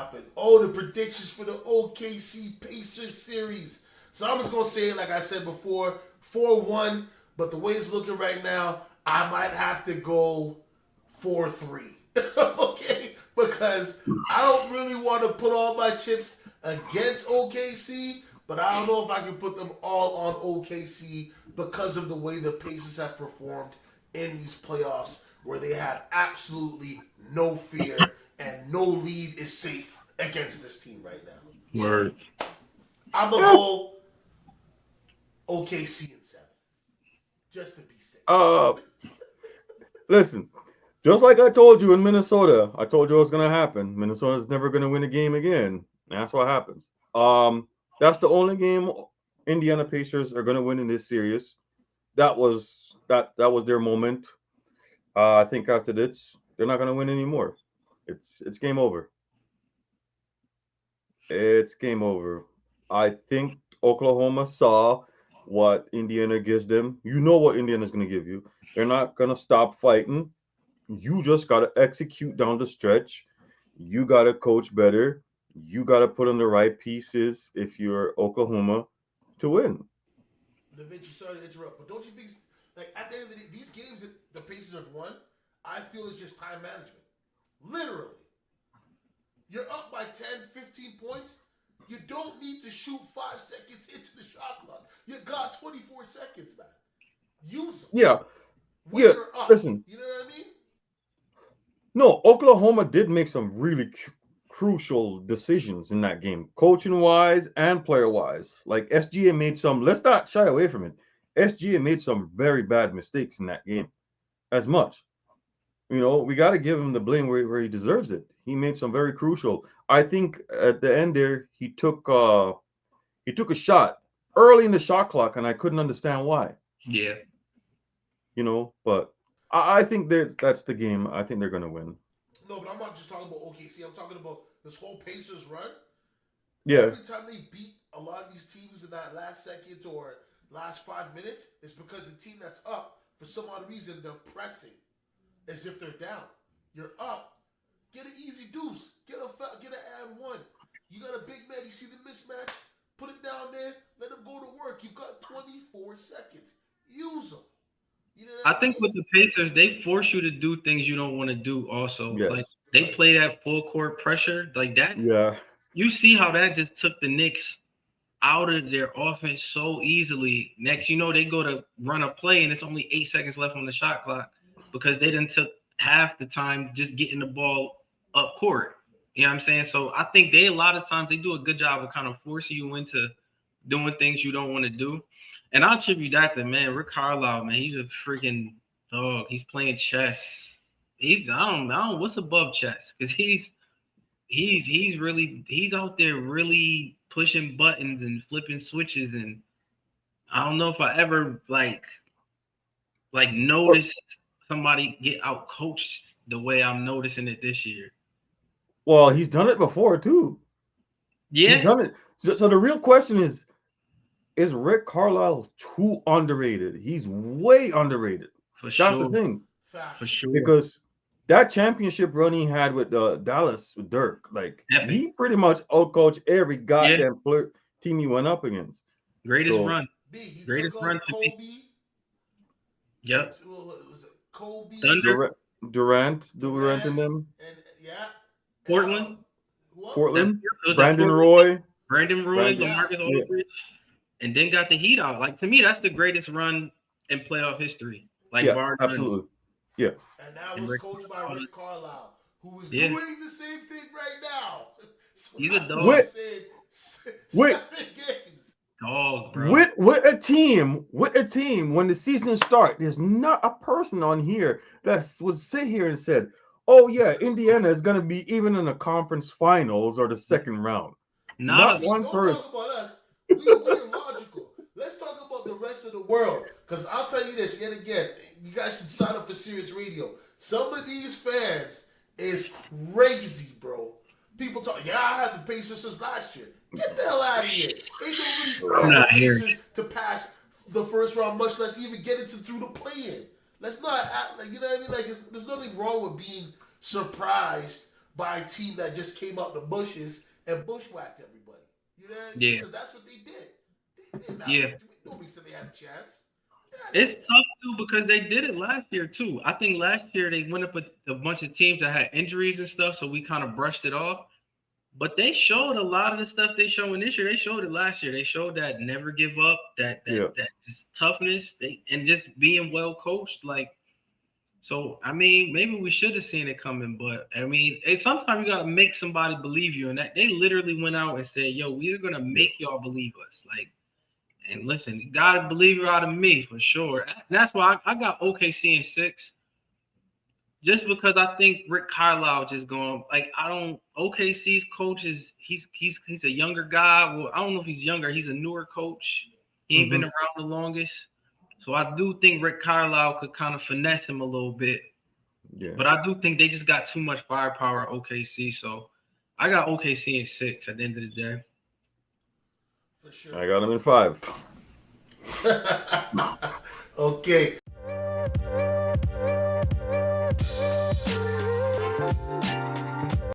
happen. Oh, the predictions for the OKC Pacers series. So I'm just gonna say it like I said before, 4-1. But the way it's looking right now, I might have to go 4-3. Okay, because I don't really want to put all my chips against OKC, but I don't know if I can put them all on OKC because of the way the Pacers have performed in these playoffs, where they have absolutely no fear and no lead is safe against this team right now. So Word. I'm gonna Yeah. go OKC in 7, just to be safe. Uh, Listen. Just like I told you in Minnesota, I told you it was going to happen. Minnesota's never going to win a game again. That's what happens. That's the only game Indiana Pacers are going to win in this series. That was their moment. I think after this, they're not going to win anymore. It's game over. It's game over. I think Oklahoma saw what Indiana gives them. You know what Indiana's going to give you. They're not going to stop fighting. You just got to execute down the stretch. You got to coach better. You got to put in the right pieces if you're Oklahoma to win. Da Vinci, sorry to interrupt, but don't you think, like, at the end of the day, these games that the Pacers have won, I feel is just time management. Literally. You're up by 10, 15 points. You don't need to shoot 5 seconds into the shot clock. You got 24 seconds, man. Use them. Yeah, When yeah. you're up. Listen, You know what I mean? no, Oklahoma did make some really crucial decisions in that game, coaching wise and player wise. Like SGA made some. Let's not shy away from it. SGA made some very bad mistakes in that game. As much. We got to give him the blame where he deserves it. He made some very crucial. I think at the end there he took a shot early in the shot clock, and I couldn't understand why. Yeah. But I think that's the game. I think they're gonna win. No, but I'm not just talking about OKC. I'm talking about this whole Pacers run. Yeah, Every time they beat a lot of these teams in that last second or last 5 minutes, it's because the team that's up, for some odd reason, they're pressing as if they're down. You're up. Get an easy deuce. Get an and one. You got a big man. You see the mismatch. Put him down there. Let him go to work. You've got 24 seconds. Use them. You know I what I think mean? with the Pacers, they force you to do things you don't want to do also. Like yes, they play that full court pressure. Like that, yeah, you see how that just took the Knicks out of their offense so easily. Next, they go to run a play and it's only 8 seconds left on the shot clock because they didn't took half the time just getting the ball up court. You know what I'm saying? So I think a lot of times they do a good job of kind of forcing you into doing things you don't want to do. And I'll attribute that to, man, Rick Carlisle, man. He's a freaking dog. He's playing chess. I don't what's above chess, because he's out there really pushing buttons and flipping switches, and I don't know if I ever like Well, noticed somebody get out coached the way I'm noticing it this year. well, he's done it before too. He's Yeah, done it. So the real question is Rick Carlisle too underrated? He's way underrated. for That's the sure, thing. for Facts. sure. Because that championship run he had with Dallas with Dirk, like Epic. he pretty much outcoached every Yeah, goddamn team he went up against. greatest So run, B, he took greatest run out to me. Kobe. Yep, Was it Kobe, Thunder, Durant Durant, and them, and yeah, and Portland. who else? That Portland, it was that Brandon Portland. Roy, Brandon Roy, Brandon, Yeah, LaMarcus yeah, Aldridge, and then got the Heat out. Like, to me, that's the greatest run in playoff history. Like, yeah, bar none. absolutely, yeah. and that And was Rick coached by Carlisle, Rick Carlisle, who is yeah, doing the same thing right now. So he's a that's why I'm dog, With saying with 7 games. dog, bro. with a team when the season start, there's not a person on here that would sit here and said, "Oh yeah, Indiana is gonna be even in the conference finals or the second round." Not Not a one Don't person. talk about us. We're logical. Let's talk about the rest of the world. Because I'll tell you this yet again. You guys should sign up for Serious Radio. Some of these fans is crazy, bro. People talk, yeah, I had the Pacers since last year. Get the hell out of here. Ain't nobody I'm had the not hearing it. Pacers to pass the first round, much less even get into through the play-in. Let's not act like, you know what I mean? Like, there's nothing wrong with being surprised by a team that just came out the bushes and bushwhacked everybody. You know what I mean? Yeah. Because that's what they did. They did not. Yeah. Nobody said they had a chance. It's tough too because they did it last year too. I think last year they went up with a bunch of teams that had injuries and stuff, so we kind of brushed it off. But they showed a lot of the stuff they showing this year. They showed it last year. They showed that never give up, that just toughness, and just being well coached. Like, so I mean, maybe we should have seen it coming, but I mean, sometimes you gotta make somebody believe you, and that they literally went out and said, "Yo, we're gonna make y'all believe us." Like, and listen, you gotta believe it out of me for sure. And that's why I got OKC in 6. Just because I think Rick Carlisle just going like OKC's coach is he's a younger guy. Well, I don't know if he's younger. He's a newer coach. He ain't been around the longest. So I do think Rick Carlisle could kind of finesse him a little bit. Yeah. But I do think they just got too much firepower at OKC. So I got OKC in 6 at the end of the day. For sure. I got him in 5. Okay.